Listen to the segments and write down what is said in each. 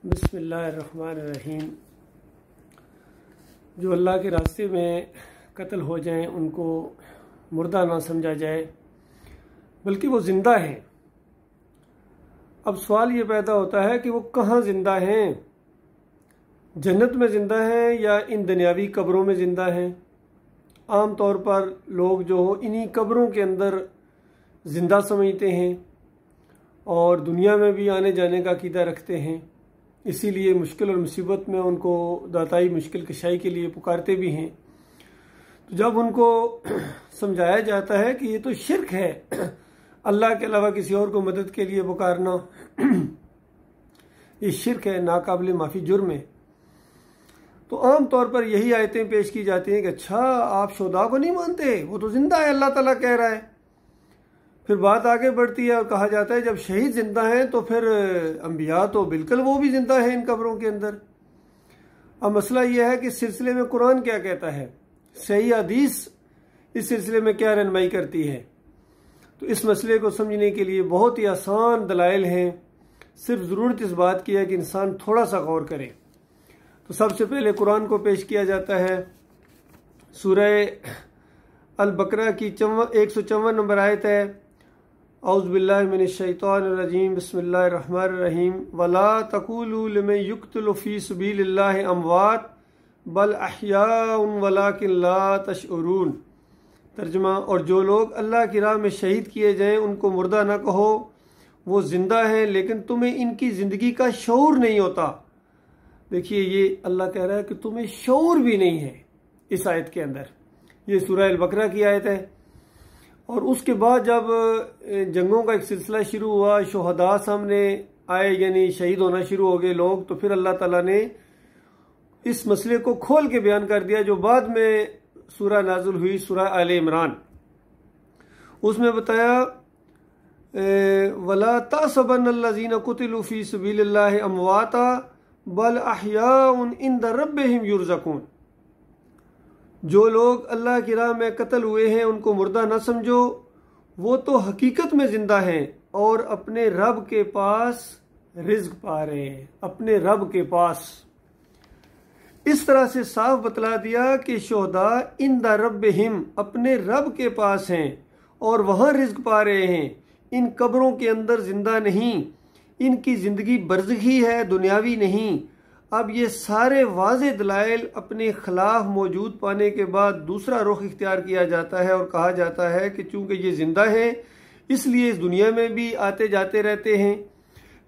बिस्मिल्लाहिर्रहमानिर्रहीम। जो अल्लाह के रास्ते में कत्ल हो जाएं उनको मुर्दा ना समझा जाए, बल्कि वो ज़िंदा हैं। अब सवाल ये पैदा होता है कि वो कहाँ ज़िंदा हैं, जन्नत में ज़िंदा हैं या इन दुनियावी कब्रों में ज़िंदा हैं। आम तौर पर लोग जो इन्हीं कब्रों के अंदर ज़िंदा समझते हैं और दुनिया में भी आने जाने का अकीदा रखते हैं, इसीलिए मुश्किल और मुसीबत में उनको दाताई मुश्किल कशाई के लिए पुकारते भी हैं। तो जब उनको समझाया जाता है कि ये तो शिर्क है, अल्लाह के अलावा किसी और को मदद के लिए पुकारना ये शिर्क है, नाकाबिल माफ़ी जुर्म है, तो आम तौर पर यही आयतें पेश की जाती हैं कि अच्छा आप शुहदा को नहीं मानते, वो तो जिंदा है, अल्लाह ताला कह रहा है। फिर बात आगे बढ़ती है और कहा जाता है जब शहीद जिंदा हैं तो फिर अंबिया तो बिल्कुल वो भी जिंदा है इन कब्रों के अंदर। अब मसला यह है कि इस सिलसिले में कुरान क्या कहता है, सही हदीस इस सिलसिले में क्या रहनुमाई करती है। तो इस मसले को समझने के लिए बहुत ही आसान दलाइल हैं, सिर्फ ज़रूरत इस बात की है कि इंसान थोड़ा सा गौर करे। तो सबसे पहले कुरान को पेश किया जाता है, सूरह अल बकरा की 154 नंबर आयत है, औज़ु बिल्लाहि मिनश शैतानिर रजीम, बिस्मिल्लाहिर्रहमानिर रहीम, वला तक़ूलू लिमन युक़्तलु फ़ी सबीलिल्लाहि अमवात बल अहयाउन वलाकिन ला तशउरून। तर्जुमा, और जो लोग अल्लाह की राह में शहीद किए जाएं उनको मुर्दा ना कहो, वो जिंदा हैं लेकिन तुम्हें इनकी ज़िंदगी का शऊर नहीं होता। देखिए, ये अल्लाह कह रहा है कि तुम्हें शऊर भी नहीं है इस आयत के अंदर। ये सूरह अल बकरा की आयत है। और उसके बाद जब जंगों का एक सिलसिला शुरू हुआ, शुहदा सामने आए, यानी शहीद होना शुरू हो गए लोग, तो फिर अल्लाह ताला ने इस मसले को खोल के बयान कर दिया, जो बाद में सूरह नाज़िल हुई, सूरह आले इमरान। उसमें बताया वला तहसबन्नल्लज़ीना कुतिलू फ़ी सबीलिल्लाहि अमवाता बल अहयाउन इंद रब्बिहिम युरज़क़ून। जो लोग अल्लाह की राह में कत्ल हुए हैं उनको मुर्दा न समझो, वो तो हकीकत में जिंदा हैं और अपने रब के पास रिज्क पा रहे हैं, अपने रब के पास। इस तरह से साफ बतला दिया कि शुहदा इंद रब्बिहिम, अपने रब के पास हैं और वहां रिज्क पा रहे हैं, इन कब्रों के अंदर जिंदा नहीं। इनकी जिंदगी बरज़खी है, दुनियावी नहीं। अब ये सारे वाज़े दलाइल अपने खिलाफ मौजूद पाने के बाद दूसरा रुख इख्तियार किया जाता है और कहा जाता है कि चूंकि ये जिंदा हैं इसलिए इस दुनिया में भी आते जाते रहते हैं।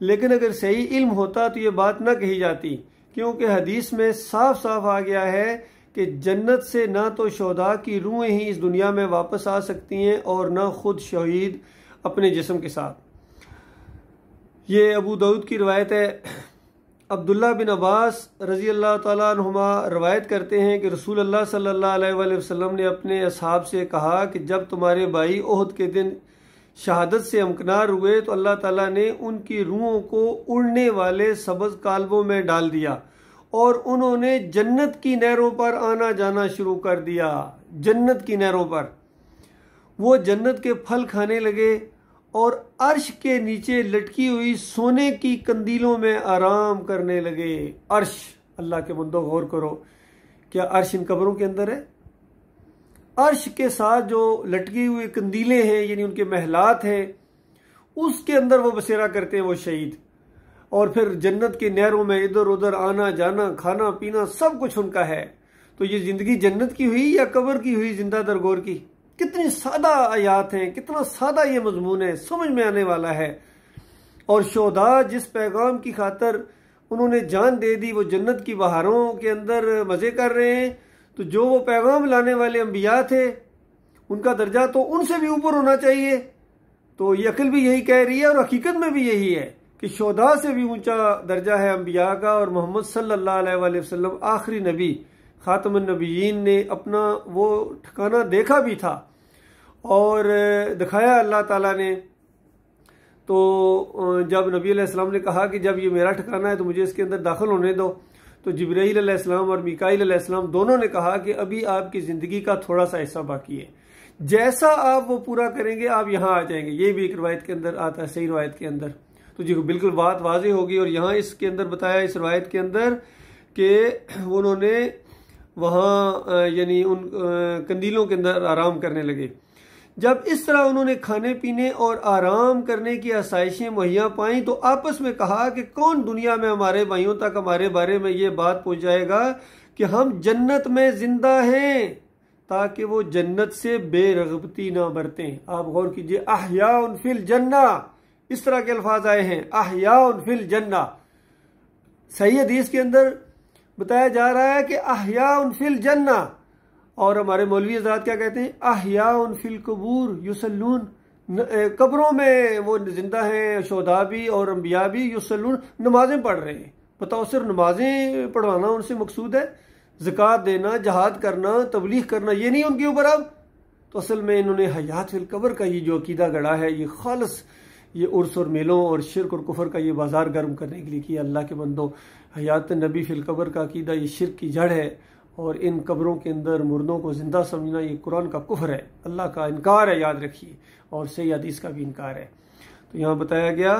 लेकिन अगर सही इल्म होता तो ये बात ना कही जाती, क्योंकि हदीस में साफ साफ आ गया है कि जन्नत से ना तो शुहदा की रूहें ही इस दुनिया में वापस आ सकती हैं और ना खुद शहीद अपने जिस्म के साथ। ये अबू दाऊद की रवायत है। अब्दुल्ला बिन अब्बास रज़ी अल्लाह ताला अन्हुमा रवायत करते हैं कि रसूल अल्लाह सल्लल्लाहु अलैहि वसल्लम ने अपने असहाब से कहा कि जब तुम्हारे भाई ओहद के दिन शहादत से अमकनार हुए तो अल्लाह ताला ने उनकी रूहों को उड़ने वाले सब्ज़ काल्बों में डाल दिया और उन्होंने जन्नत की नहरों पर आना जाना शुरू कर दिया। जन्नत की नहरों पर वो जन्नत के फल खाने लगे और अर्श के नीचे लटकी हुई सोने की कंदीलों में आराम करने लगे। अर्श, अल्लाह के बंदो गौर करो, क्या अर्श इन कब्रों के अंदर है? अर्श के साथ जो लटकी हुई कंदीलें हैं, यानी उनके महलात हैं, उसके अंदर वो बसेरा करते हैं वो शहीद। और फिर जन्नत की नहरों में इधर उधर आना जाना, खाना पीना, सब कुछ उनका है। तो ये जिंदगी जन्नत की हुई या कब्र की हुई, जिंदा दरगोर की? कितनी सादा आयात हैं, कितना सादा ये मजमून है, समझ में आने वाला है। और शुहदा जिस पैगाम की खातर उन्होंने जान दे दी, वो जन्नत की बहारों के अंदर मज़े कर रहे हैं। तो जो वो पैगाम लाने वाले अंबिया थे उनका दर्जा तो उनसे भी ऊपर होना चाहिए। तो ये अक्ल भी यही कह रही है और हकीकत में भी यही है कि शुहदा से भी ऊंचा दर्जा है अंबिया का। और मोहम्मद सल्लल्लाहु अलैहि वसल्लम आखिरी नबी खातमुन नबीयीन ने अपना वो ठिकाना देखा भी था और दिखाया अल्लाह ताला ने। तो जब नबी अलैहिस्सलाम ने कहा कि जब ये मेरा ठिकाना है तो मुझे इसके अंदर दाखिल होने दो, तो जिब्राईल अलैहिस्सलाम और मीकाईल अलैहिस्सलाम दोनों ने कहा कि अभी आपकी ज़िंदगी का थोड़ा सा हिस्सा बाकी है, जैसा आप वो पूरा करेंगे आप यहाँ आ जाएंगे। ये भी एक रवायत के अंदर आता है, सही रवायत के अंदर। तुझे बिल्कुल बात वाज़ेह होगी। और यहाँ इसके अंदर बताया इस रवायत के अंदर कि उन्होंने वहाँ यानी उन कंदीलों के अंदर आराम करने लगे। जब इस तरह उन्होंने खाने पीने और आराम करने की आसाइशें मुहैया पाई तो आपस में कहा कि कौन दुनिया में हमारे भाइयों तक हमारे बारे में ये बात पहुंचाएगा कि हम जन्नत में जिंदा हैं, ताकि वो जन्नत से बेरगबती ना बरतें। आप गौर कीजिए, अहयाउन फिल जन्ना, इस तरह के अल्फाज आए हैं, अहयाउन फिल जन्ना। सही हदीस के अंदर बताया जा रहा है कि अहयाउन फिल जन्ना। और हमारे मौलवी हज़रात क्या कहते हैं, अहयाउन फिल कबूर युसल्लून, कब्रों में वो जिंदा हैं, शोधा भी और अंबिया भी, युसल्लून, नमाजें पढ़ रहे हैं। बताओ, सिर्फ नमाजें पढ़वाना उनसे मकसूद है? ज़कात देना, जहाद करना, तबलीग करना, ये नहीं उनके ऊपर अब? तो असल में इन्होंने हयात फिल कब्र का ये जो अकीदा गढ़ा है, ये खालस ये उर्स और मेलों और शिरक और कुफर का ये बाजार गर्म करने के लिए किया। अल्लाह के बंदो, हयात नबी फिल कब्र का अकीदा ये शिरक की जड़ है, और इन कब्रों के अंदर मुर्दों को जिंदा समझना ये कुरान का कुफर है, अल्लाह का इनकार है, याद रखिए, और सही हदीस का भी इनकार है। तो यहाँ बताया गया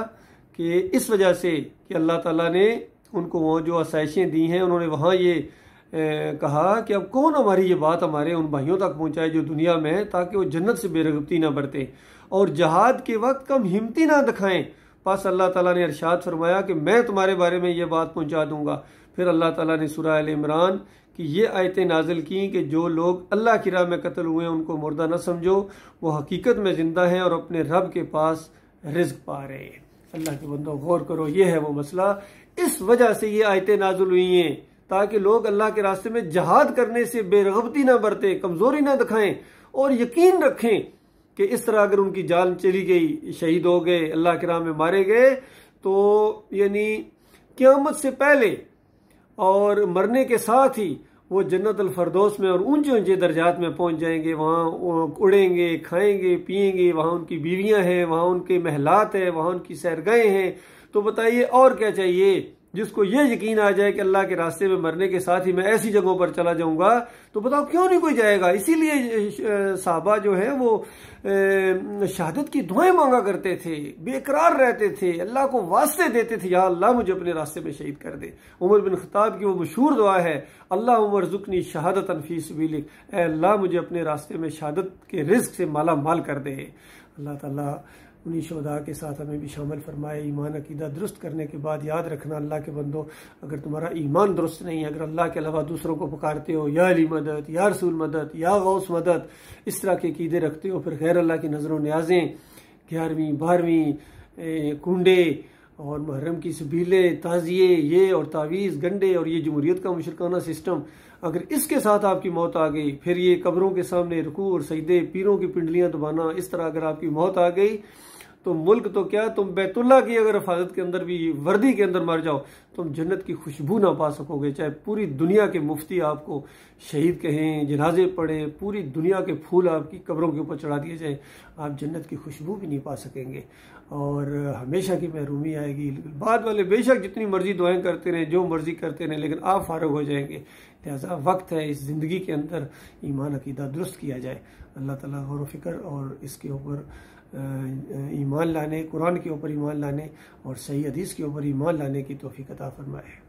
कि इस वजह से कि अल्लाह ताला ने उनको वो जो आसाइशें दी हैं, उन्होंने वहाँ ये कहा कि अब कौन हमारी ये बात हमारे उन भाइयों तक पहुँचाए जो दुनिया में है, ताकि वो जन्नत से बेरगबती ना बरते और जहाद के वक्त कम हिम्मती ना दिखाएं। बस अल्लाह ताला ने इरशाद फरमाया कि मैं तुम्हारे बारे में ये बात पहुँचा दूंगा। फिर अल्लाह ताला ने सूरह आल इमरान कि ये आयतें नाजिल की कि जो लोग अल्लाह की राह में कत्ल हुए हैं उनको मुर्दा न समझो, वो हकीकत में जिंदा हैं और अपने रब के पास रिज्क पा रहे हैं। अल्लाह के बंदो गौर करो, ये है वो मसला। इस वजह से ये आयतें नाजिल हुई हैं ताकि लोग अल्लाह के रास्ते में जहाद करने से बेरगबती ना बरते, कमजोरी ना दिखाएं और यकीन रखें कि इस तरह अगर उनकी जान चली गई, शहीद हो गए, अल्लाह की राह में मारे गए, तो यानी क़यामत से पहले और मरने के साथ ही वो जन्नत अल फरदौस में और ऊंचे ऊंचे दर्जात में पहुंच जाएंगे। वहाँ उड़ेंगे, खाएंगे, पिएंगे, वहाँ उनकी बीवियां हैं, वहाँ उनके महलात हैं, वहाँ उनकी सैरगाहें हैं। तो बताइए और क्या चाहिए? जिसको ये यकीन आ जाए कि अल्लाह के रास्ते में मरने के साथ ही मैं ऐसी जगहों पर चला जाऊंगा, तो बताओ क्यों नहीं कोई जाएगा? इसीलिए साहबा जो है वो शहादत की दुआएं मांगा करते थे, बेकरार रहते थे, अल्लाह को वास्ते देते थे, या अल्लाह मुझे अपने रास्ते में शहीद कर दे। उमर बिन खत्ताब की वो मशहूर दुआ है, अल्लाह उमर जुकनी शहादतन फी सबीलिक, ऐ अल्लाह मुझे अपने रास्ते में शहादत के रिज्क से माला माल कर दे। अल्लाह ताला उन्हीं शोधा के साथ हमें भी शामिल फरमाए। ईमान अकीदा दुरुस्त करने के बाद याद रखना अल्लाह के बंदो, अगर तुम्हारा ईमान दुरुस्त नहीं है, अगर अल्लाह के अलावा दूसरों को पुकारते हो, या अली मदद, या रसूल मदद, या गौस मदद, इस तरह के अकीदे रखते हो, फिर गैर अल्लाह की नज़रों न्याजें, 11वीं 12वीं कुंडे और मुहर्रम की सबीले, ताज़िए, ये और तावीज़, गंडे और ये जमहूरियत का मुशरकाना सिस्टम, अगर इसके साथ आपकी मौत आ गई, फिर ये कब्रों के सामने रुकू और सजदे, पीरों की पिंडलियां दबाना, इस तरह अगर आपकी मौत आ गई, तो मुल्क तो क्या, तुम बैतुल्लाह की अगर हिफाजत के अंदर भी वर्दी के अंदर मर जाओ, तुम जन्नत की खुशबू ना पा सकोगे। चाहे पूरी दुनिया के मुफ्ती आपको शहीद कहें, जनाजे पढ़ें, पूरी दुनिया के फूल आपकी कब्रों के ऊपर चढ़ा दिए जाए, आप जन्नत की खुशबू भी नहीं पा सकेंगे और हमेशा की महरूमी आएगी। बाद वाले बेशक जितनी मर्जी दुआएं करते रहें, जो मर्जी करते रहें, लेकिन आप फारग हो जाएंगे। लिहाजा वक्त है इस ज़िंदगी के अंदर ईमान अकीदा दुरुस्त किया जाए। अल्लाह ताला गौर व फिक्र और इसके ऊपर ईमान लाने, कुरान के ऊपर ईमान लाने और सही हदीस के ऊपर ईमान लाने की तौफीक अता फरमाए।